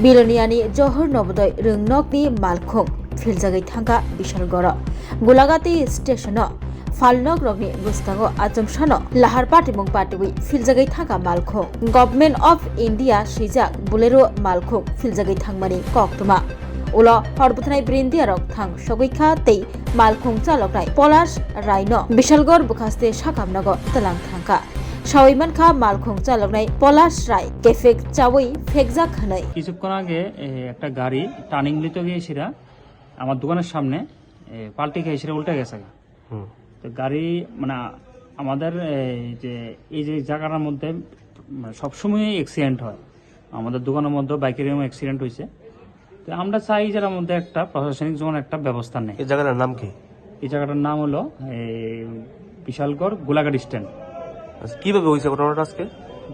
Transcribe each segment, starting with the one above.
बिलनियानि जहर नवोदय रोंनकनि मालखुं फिलजागै थांगा बिशालगड़ गोलागाती स्टेशन फालनक रगनि बुस्तांगो आजमशानो लाहार पाटिमुं पाटिवि फिलजागै थांगा मालखुं government of India सिजाक Bolero मालखुं फिलजागै थांमानि कक्तमा उलो हरबुथनाय ब्रिन्दियारक थां सगैखा तै मालखुं चालकनाय पलाश रायनो बिशालगड़ बुखास्ते साकामनागो तलां थांका সাউইমানখা মালখং চালকনাই পলাশ রায় কেফেক চাওই ফেকজাক খানাই কিছুক্ষণ আগে একটা গাড়ি টার্নিং নিতে গিয়েছিল আমার দোকানের সামনে পাল্টি খেয়েছিল উল্টে গেছে তো গাড়ি মানে আমাদের এই যে জায়গাটার মধ্যে সবসময় অ্যাক্সিডেন্ট হয় আমাদের দোকানের মধ্যে বাইকের অ্যাক্সিডেন্ট হয়েছে তো আমরা চাই যার মধ্যে একটা প্রশাসনিক জোন একটা ব্যবস্থা নেই। এই জায়গাটার নাম কি? এই জায়গাটার নাম হলো বিশালগড় গোলাঘাট স্ট্যান্ড। কিভাবে হয়েছে ঘটনাটা আজকে?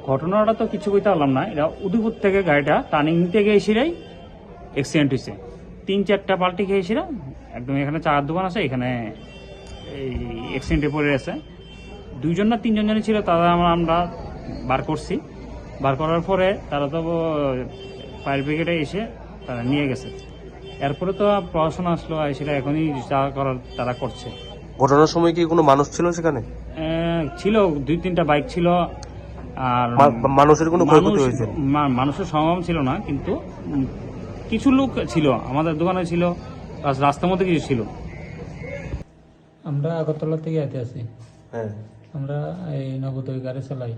ঘটনাটা তো কিছু কইতে পারলাম না, এটা উদয়পুর থেকে গাড়িটা টার্নিং নিতে গিয়েছিলেই অ্যাক্সিডেন্ট হয়েছে। 3-4টা পাল্টি খেয়েছিল একদম। এখানে চার দোকান আছে, এখানে এই অ্যাক্সিডেন্টে পড়ে আছে। 2জন না 3জন জানি ছিল, তারা আমরা বার করছি। বার করার পরে তারা তো ফায়ার ব্রিগেডে এসে তারা নিয়ে গেছে। এরপরে তো প্রশাসন আসলো, এসে এখনই যা করার তারা করছে। ঘটনার সময় কি কোনো মানুষ ছিল সেখানে? ছিল 2-3টা বাইক ছিল। আর মানুষের কোনো ক্ষয়ক্ষতি হয়েছে? মানুষের সমাগম ছিল না, কিন্তু কিছু লোক ছিল আমাদের দোকানে ছিল, রাস্তার মধ্যে কিছু ছিল। আমরা আগরতলা থেকে আইতে আছি। হ্যাঁ, আমরা এই নবোদয় গাড়ি চালাই।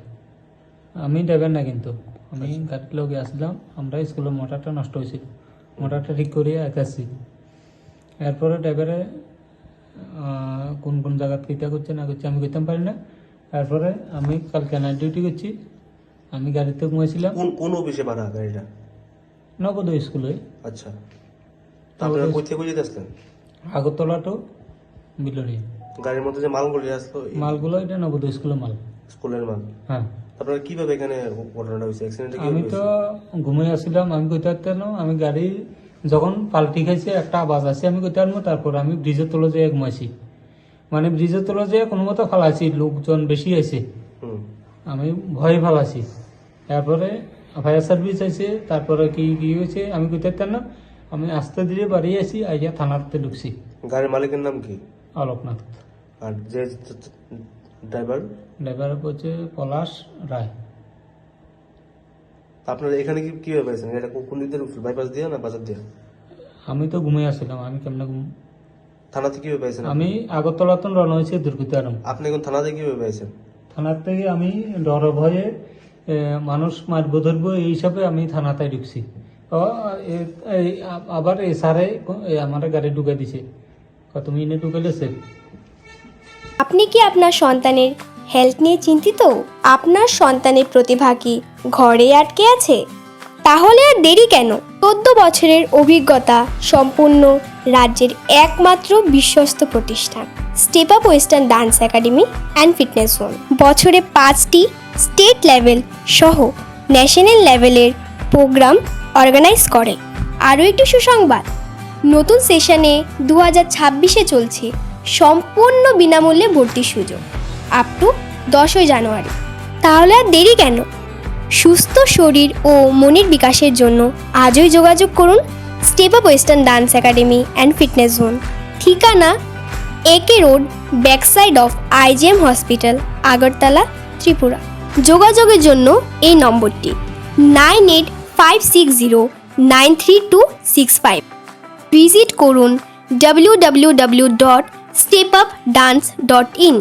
আমি ড্রাইভার না, কিন্তু আমি গাড়ির লোকে আসলাম। আমরা স্কুলের মোটরটা নষ্ট হয়েছিল, মোটরটা ঠিক করিয়ে আইতে আসছি। এরপরে ড্রাইভারে কোন কোন জায়গা কিতা করছে না করছে আমি করতে পারি না। তারপরে আমি কালকে নাইট ডিউটি করছি, আমি গাড়িতে ঘুমাইছিলাম। কোন অফিসে ভাড়া গাড়িটা? নবোদয় স্কুলে। আচ্ছা, তারপরে কই থেকে যেতে আসলেন? আগরতলা তো বিলনি। গাড়ির মধ্যে যে মালগুলো আসলো, মালগুলো এটা নবোদয় স্কুলের মাল। স্কুলের মাল? হ্যাঁ। তারপরে কিভাবে এখানে ঘটনাটা হয়েছে? অ্যাক্সিডেন্ট? আমি তো ঘুমিয়ে আসছিলাম, আমি কইতে পারতাম না। আমি গাড়ি যখন পাল্টি খাইছে একটা আওয়াজ আছে, আমি কইতে পারবো। তারপর আমি ব্রিজের তলে যেয়ে ঘুমাইছি, মানে ব্রিজের তলে যেয়ে কোনো মতো ফালাইছি। লোকজন বেশি আছে, আমি ভয়ে ফালাইছি। তারপরে ফায়ার সার্ভিস আছে। তারপরে কি কি হয়েছে আমি কইতে পারতাম না। আমি আস্তে ধীরে বাড়িয়ে আসি, আইয়া থানাতে ঢুকছি। গাড়ির মালিকের নাম কি? আলোকনাথ। আর যে ড্রাইভার হচ্ছে পলাশ রায়। আপনার এখানে কিভাবে পাইছেন? এটা কোন দিক দিয়ে? বাইপাস দিয়ে না বাজার দিয়ে? আমি তো ঘুমিয়ে আসছিলাম, আমি কেমনে থানাতে কিভাবে পাইছেন? আমি আগরতলা তো রওনা হয়েছি দুর্গিতারাম। আপনি এখন থানাতে কিভাবে পাইছেন? থানার থেকে আমি ডর ভয়ে মানুষ মারবো ধরবো এই হিসাবে আমি থানাতে ঢুকছি। আবার এসআরআই আমার গাড়ি ঢুকে দিছে, তুমি এনে ঢুকেছে। আপনি কি আপনার সন্তানের হেলথ নিয়ে চিন্তিত? আপনার সন্তানের প্রতিভা কি ঘরে আটকে আছে? তাহলে আর দেরি কেন? 14 বছরের অভিজ্ঞতা সম্পূর্ণ রাজ্যের একমাত্র বিশ্বস্ত প্রতিষ্ঠান step up western dance academy and fitness zone বছরে 5টি স্টেট লেভেল সহ ন্যাশনাল লেভেলের প্রোগ্রাম অর্গানাইজ করে। আরও একটি সুসংবাদ, নতুন সেশনে 2026-এ চলছে সম্পূর্ণ বিনামূল্যে ভর্তির সুযোগ আপ টু 10ই জানুয়ারি। তাহলে আর দেরি কেন? সুস্থ শরীর ও মনের বিকাশের জন্য আজই যোগাযোগ করুন step up western dance academy and fitness zone. ঠিকানা AK road, back side of IGM hospital, Agartala, Tripura. যোগাযোগের জন্য এই নম্বরটি 9856093265। ভিজিট করুন www.stepupdance.in।